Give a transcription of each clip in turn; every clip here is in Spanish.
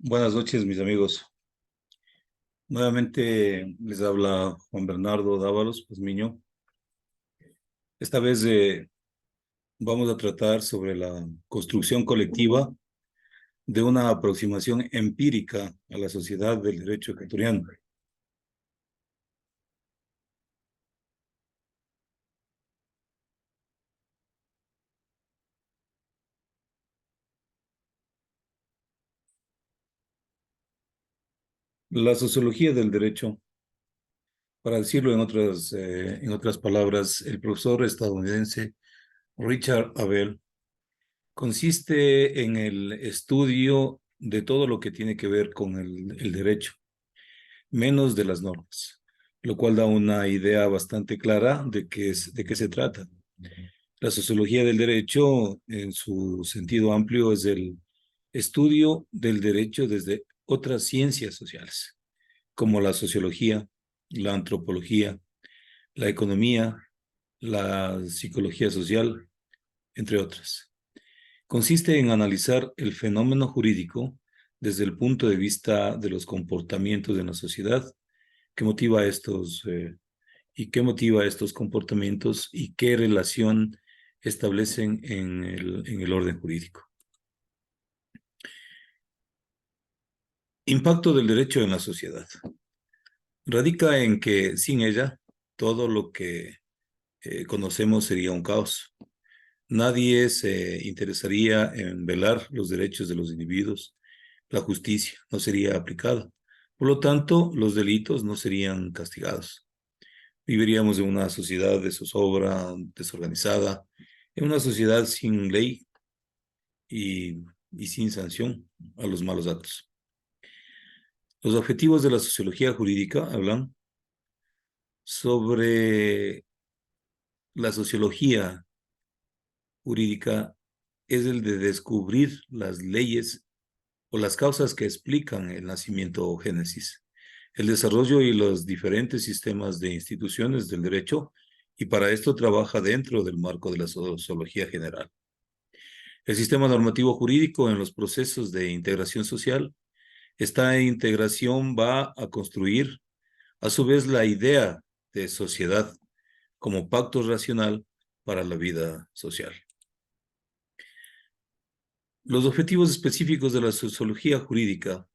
Buenas noches, mis amigos. Nuevamente les habla Juan Bernardo Dávalos Pazmiño. Esta vez vamos a tratar sobre la construcción colectiva de una aproximación empírica a la sociedad del derecho ecuatoriano. La sociología del derecho, para decirlo en otras palabras, el profesor estadounidense Richard Abel consiste en el estudio de todo lo que tiene que ver con el derecho, menos de las normas, lo cual da una idea bastante clara de qué se trata. La sociología del derecho, en su sentido amplio, es el estudio del derecho desde otras ciencias sociales, como la sociología, la antropología, la economía, la psicología social, entre otras. Consiste en analizar el fenómeno jurídico desde el punto de vista de los comportamientos de la sociedad, qué motiva qué motiva estos comportamientos y qué relación establecen en el orden jurídico. Impacto del derecho en la sociedad. Radica en que sin ella todo lo que conocemos sería un caos. Nadie se interesaría en velar los derechos de los individuos. La justicia no sería aplicada. Por lo tanto, los delitos no serían castigados. Viviríamos en una sociedad de zozobra, desorganizada, en una sociedad sin ley y sin sanción a los malos actos. Los objetivos de la sociología jurídica hablan sobre la sociología jurídica es el de descubrir las leyes o las causas que explican el nacimiento o génesis, el desarrollo y los diferentes sistemas de instituciones del derecho, y para esto trabaja dentro del marco de la sociología general. El sistema normativo jurídico en los procesos de integración social. Esta integración va a construir, a su vez, la idea de sociedad como pacto racional para la vida social. Los objetivos específicos de la sociología jurídica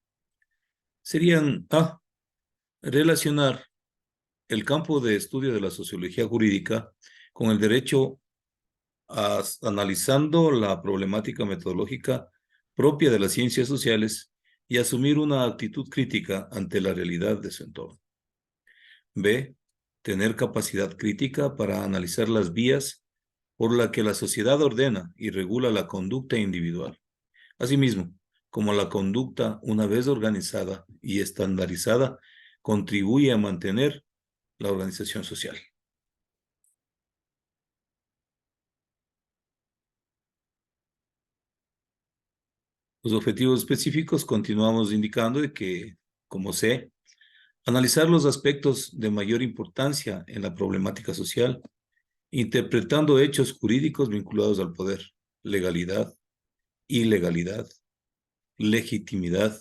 serían A. Relacionar el campo de estudio de la sociología jurídica con el derecho, analizando la problemática metodológica propia de las ciencias sociales y asumir una actitud crítica ante la realidad de su entorno. B. Tener capacidad crítica para analizar las vías por las que la sociedad ordena y regula la conducta individual. Asimismo, como la conducta, una vez organizada y estandarizada, contribuye a mantener la organización social. Los objetivos específicos continuamos indicando de que, como C, analizar los aspectos de mayor importancia en la problemática social, interpretando hechos jurídicos vinculados al poder, legalidad, ilegalidad, legitimidad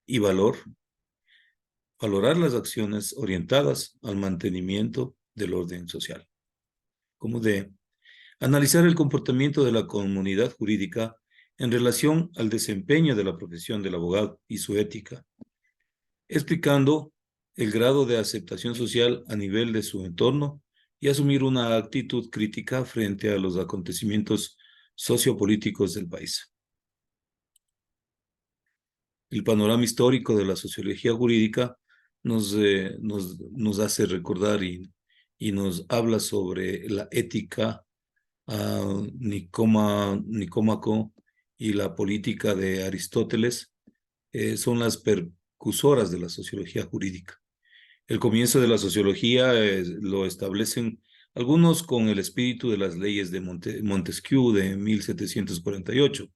y valor. Valorar las acciones orientadas al mantenimiento del orden social. Como D, analizar el comportamiento de la comunidad jurídica en relación al desempeño de la profesión del abogado y su ética, explicando el grado de aceptación social a nivel de su entorno y asumir una actitud crítica frente a los acontecimientos sociopolíticos del país. El panorama histórico de la sociología jurídica nos hace recordar y nos habla sobre la ética Nicómaco y la política de Aristóteles. Son las precursoras de la sociología jurídica. El comienzo de la sociología lo establecen algunos con el espíritu de las leyes de Montesquieu de 1748,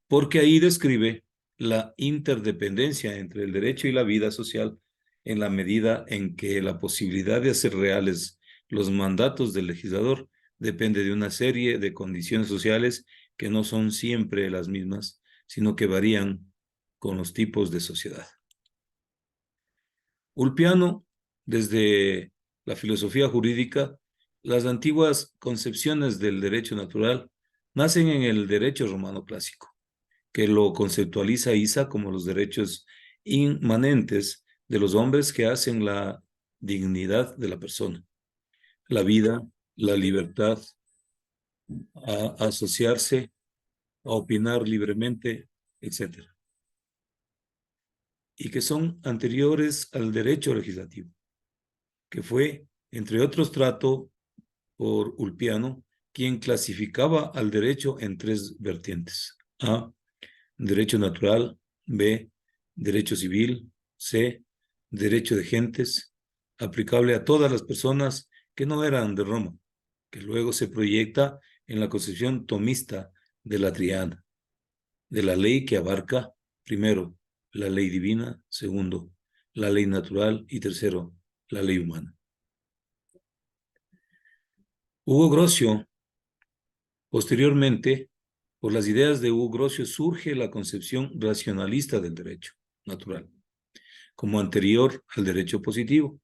porque ahí describe la interdependencia entre el derecho y la vida social en la medida en que la posibilidad de hacer reales los mandatos del legislador depende de una serie de condiciones sociales que no son siempre las mismas, sino que varían con los tipos de sociedad. Ulpiano, desde la filosofía jurídica, las antiguas concepciones del derecho natural nacen en el derecho romano clásico, que lo conceptualiza Isa como los derechos inmanentes de los hombres que hacen la dignidad de la persona, la vida, la libertad, a asociarse, a opinar libremente, etc. Y que son anteriores al derecho legislativo, que fue, entre otros, trato por Ulpiano, quien clasificaba al derecho en tres vertientes. A, derecho natural; B, derecho civil; C, derecho de gentes, aplicable a todas las personas que no eran de Roma, que luego se proyecta en la concepción tomista de la triada, de la ley que abarca, primero, la ley divina; segundo, la ley natural; y tercero, la ley humana. Hugo Grocio, posteriormente, por las ideas de Hugo Grocio, surge la concepción racionalista del derecho natural, como anterior al derecho positivo.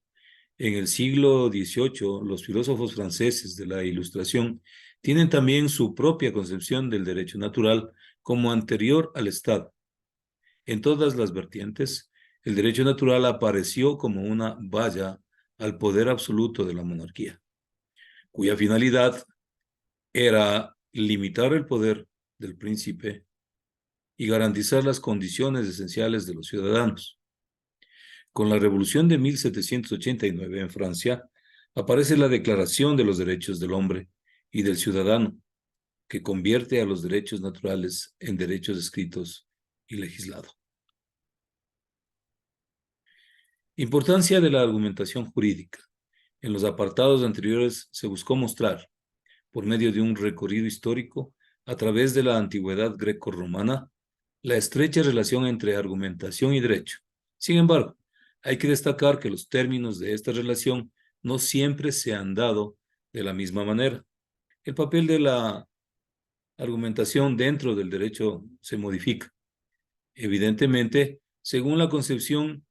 En el siglo XVIII, los filósofos franceses de la Ilustración tienen también su propia concepción del derecho natural como anterior al Estado. En todas las vertientes, el derecho natural apareció como una valla al poder absoluto de la monarquía, cuya finalidad era limitar el poder del príncipe y garantizar las condiciones esenciales de los ciudadanos. Con la Revolución de 1789 en Francia, aparece la Declaración de los Derechos del Hombre y del Ciudadano, que convierte a los derechos naturales en derechos escritos y legislados. Importancia de la argumentación jurídica. En los apartados anteriores se buscó mostrar, por medio de un recorrido histórico, a través de la antigüedad greco-romana, la estrecha relación entre argumentación y derecho. Sin embargo, hay que destacar que los términos de esta relación no siempre se han dado de la misma manera. El papel de la argumentación dentro del derecho se modifica, evidentemente, según la concepción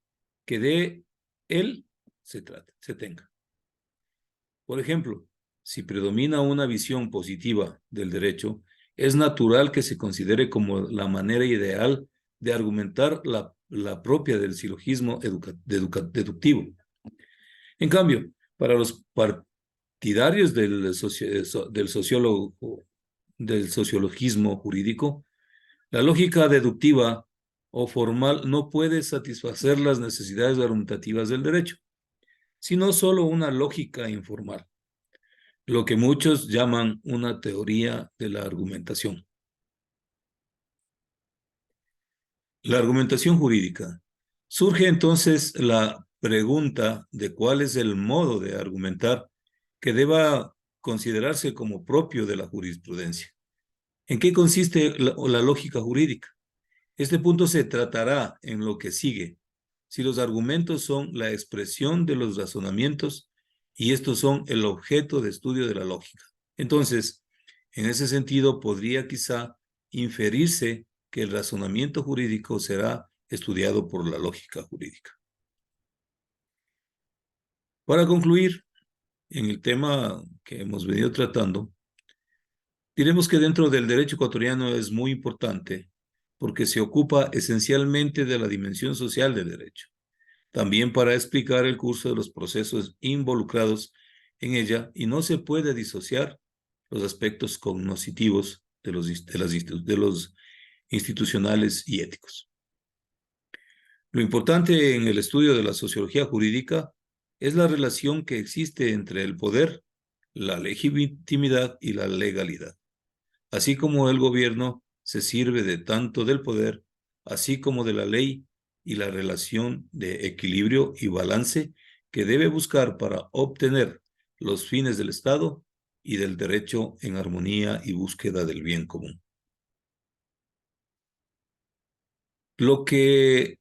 que de él se tenga. Por ejemplo, si predomina una visión positiva del derecho, es natural que se considere como la manera ideal de argumentar la propia del silogismo deductivo. En cambio, para los partidarios del sociologismo jurídico, la lógica deductiva o formal no puede satisfacer las necesidades argumentativas del derecho, sino solo una lógica informal, lo que muchos llaman una teoría de la argumentación. La argumentación jurídica. Surge entonces la pregunta de cuál es el modo de argumentar que deba considerarse como propio de la jurisprudencia. ¿En qué consiste la lógica jurídica? Este punto se tratará en lo que sigue, si los argumentos son la expresión de los razonamientos y estos son el objeto de estudio de la lógica. Entonces, en ese sentido, podría quizá inferirse que el razonamiento jurídico será estudiado por la lógica jurídica. Para concluir, en el tema que hemos venido tratando, diremos que dentro del derecho ecuatoriano es muy importante porque se ocupa esencialmente de la dimensión social del derecho, también para explicar el curso de los procesos involucrados en ella, y no se puede disociar los aspectos cognitivos de los institucionales y éticos. Lo importante en el estudio de la sociología jurídica es la relación que existe entre el poder, la legitimidad y la legalidad, así como el gobierno se sirve de tanto del poder, así como de la ley y la relación de equilibrio y balance que debe buscar para obtener los fines del Estado y del derecho en armonía y búsqueda del bien común. Lo que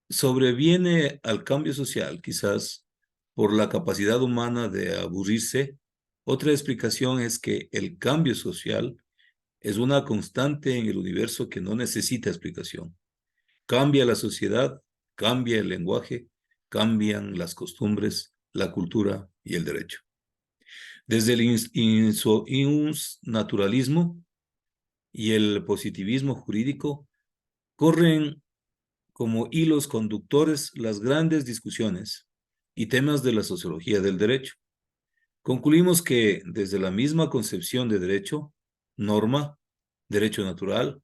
sobreviene al cambio social, quizás por la capacidad humana de aburrirse, otra explicación es que el cambio social es una constante en el universo que no necesita explicación. Cambia la sociedad, cambia el lenguaje, cambian las costumbres, la cultura y el derecho. Desde el naturalismo y el positivismo jurídico corren como hilos conductores las grandes discusiones y temas de la sociología del derecho. Concluimos que desde la misma concepción de derecho, norma, derecho natural,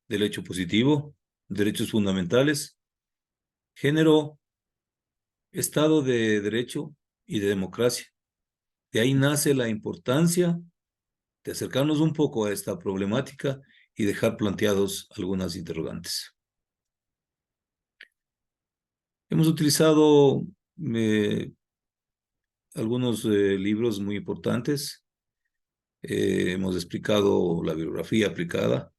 derecho positivo, derechos fundamentales, género, Estado de Derecho y de democracia. De ahí nace la importancia de acercarnos un poco a esta problemática y dejar planteados algunas interrogantes. Hemos utilizado algunos libros muy importantes. Hemos explicado la bibliografía aplicada.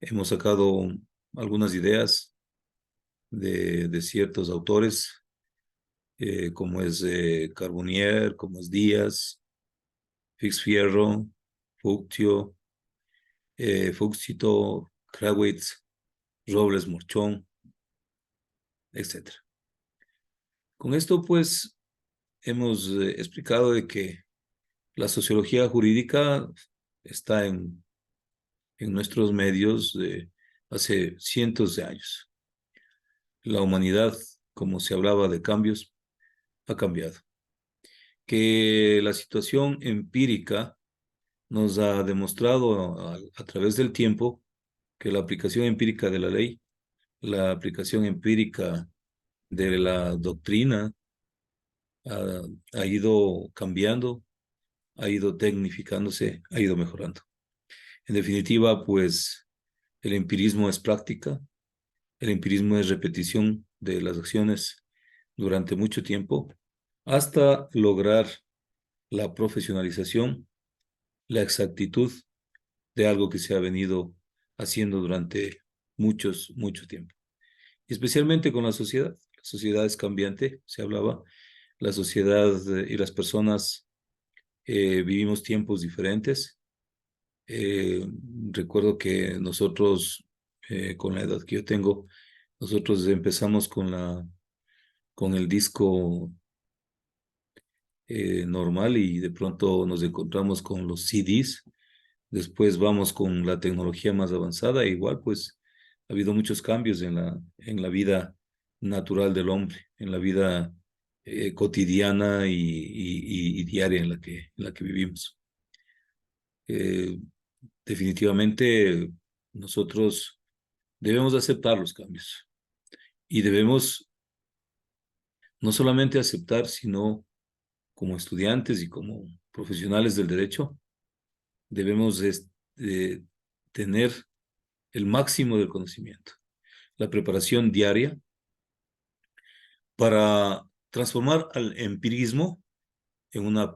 Hemos sacado algunas ideas de ciertos autores, como es Carbonnier, como es Díaz, Fix Fierro, Fuctio, Fuxito, Krawitz, Robles Morchón, etc. Con esto, pues, hemos explicado de que la sociología jurídica está en nuestros medios de hace cientos de años. La humanidad, como se hablaba de cambios, ha cambiado. Que la situación empírica nos ha demostrado a través del tiempo que la aplicación empírica de la ley, la aplicación empírica de la doctrina ha, ha ido cambiando, ha ido tecnificándose, ha ido mejorando. En definitiva, pues el empirismo es práctica, el empirismo es repetición de las acciones durante mucho tiempo hasta lograr la profesionalización, la exactitud de algo que se ha venido haciendo durante mucho tiempo. Y especialmente con la sociedad. La sociedad es cambiante, se hablaba. La sociedad y las personas vivimos tiempos diferentes. Eh, Recuerdo que nosotros, con la edad que yo tengo, nosotros empezamos con el disco normal y de pronto nos encontramos con los CDs. Después vamos con la tecnología más avanzada e igual pues ha habido muchos cambios en la vida natural del hombre, en la vida cotidiana y diaria en la que vivimos. Eh, Definitivamente nosotros debemos aceptar los cambios y debemos no solamente aceptar, sino como estudiantes y como profesionales del derecho, debemos tener el máximo del conocimiento, la preparación diaria para transformar al empirismo en una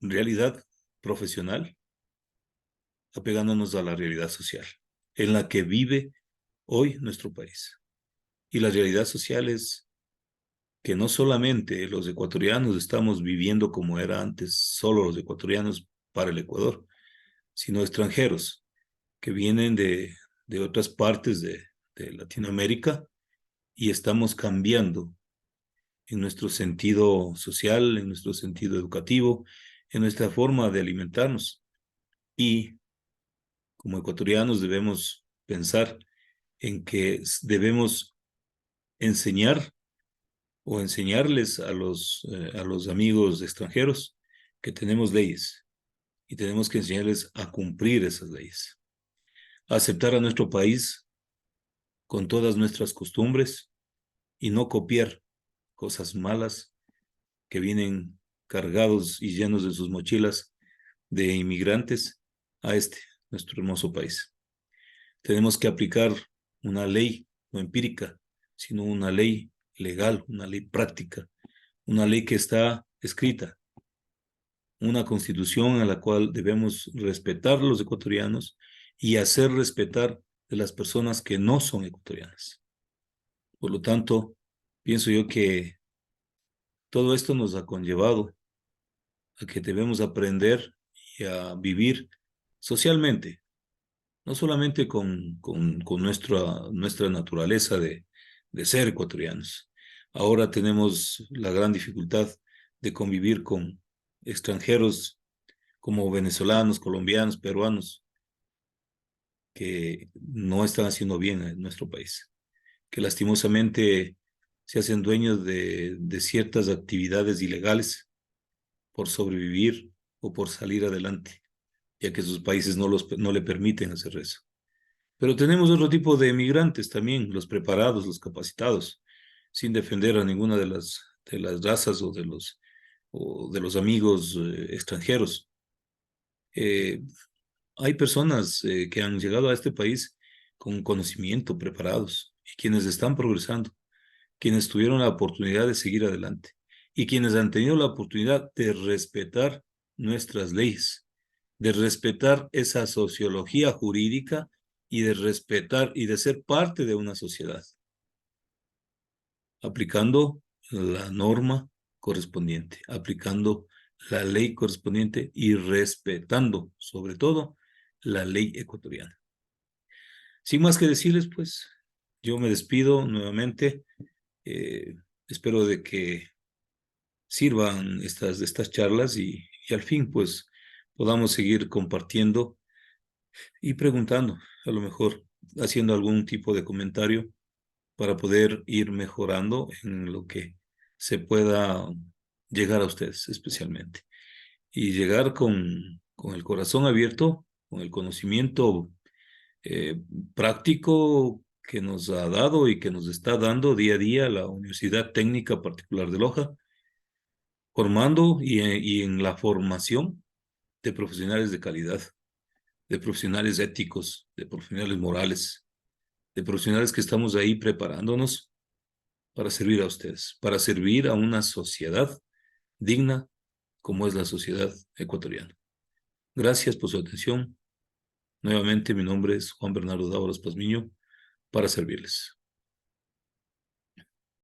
realidad profesional, apegándonos a la realidad social en la que vive hoy nuestro país. Y la realidad social es que no solamente los ecuatorianos estamos viviendo como era antes, solo los ecuatorianos para el Ecuador, sino extranjeros que vienen de otras partes de Latinoamérica y estamos cambiando en nuestro sentido social, en nuestro sentido educativo, en nuestra forma de alimentarnos. Y como ecuatorianos debemos pensar en que debemos enseñar o enseñarles a los amigos extranjeros que tenemos leyes y tenemos que enseñarles a cumplir esas leyes, a aceptar a nuestro país con todas nuestras costumbres y no copiar cosas malas que vienen cargados y llenos de sus mochilas de inmigrantes a nuestro hermoso país. Tenemos que aplicar una ley no empírica, sino una ley legal, una ley práctica, una ley que está escrita, una constitución a la cual debemos respetar los ecuatorianos y hacer respetar de las personas que no son ecuatorianas. Por lo tanto, pienso yo que todo esto nos ha conllevado a que debemos aprender y a vivir socialmente, no solamente con nuestra naturaleza de ser ecuatorianos. Ahora tenemos la gran dificultad de convivir con extranjeros como venezolanos, colombianos, peruanos, que no están haciendo bien en nuestro país, que lastimosamente se hacen dueños de ciertas actividades ilegales por sobrevivir o por salir adelante, ya que sus países no le permiten hacer eso. Pero tenemos otro tipo de emigrantes también, los preparados, los capacitados, sin defender a ninguna de las razas o de los amigos extranjeros. Eh, Hay personas que han llegado a este país con conocimiento, preparados, y quienes están progresando, quienes tuvieron la oportunidad de seguir adelante y quienes han tenido la oportunidad de respetar nuestras leyes, de respetar esa sociología jurídica y de respetar y de ser parte de una sociedad, aplicando la norma correspondiente, aplicando la ley correspondiente y respetando, sobre todo, la ley ecuatoriana. Sin más que decirles, pues, yo me despido nuevamente. Eh, Espero de que sirvan estas charlas y al fin, pues, podamos seguir compartiendo y preguntando, a lo mejor haciendo algún tipo de comentario para poder ir mejorando en lo que se pueda llegar a ustedes especialmente. Y llegar con el corazón abierto, con el conocimiento eh, práctico que nos ha dado y que nos está dando día a día la Universidad Técnica Particular de Loja, formando y en la formación de profesionales de calidad, de profesionales éticos, de profesionales morales, de profesionales que estamos ahí preparándonos para servir a ustedes, para servir a una sociedad digna como es la sociedad ecuatoriana. Gracias por su atención. Nuevamente, mi nombre es Juan Bernardo Dávalos Pazmiño, para servirles.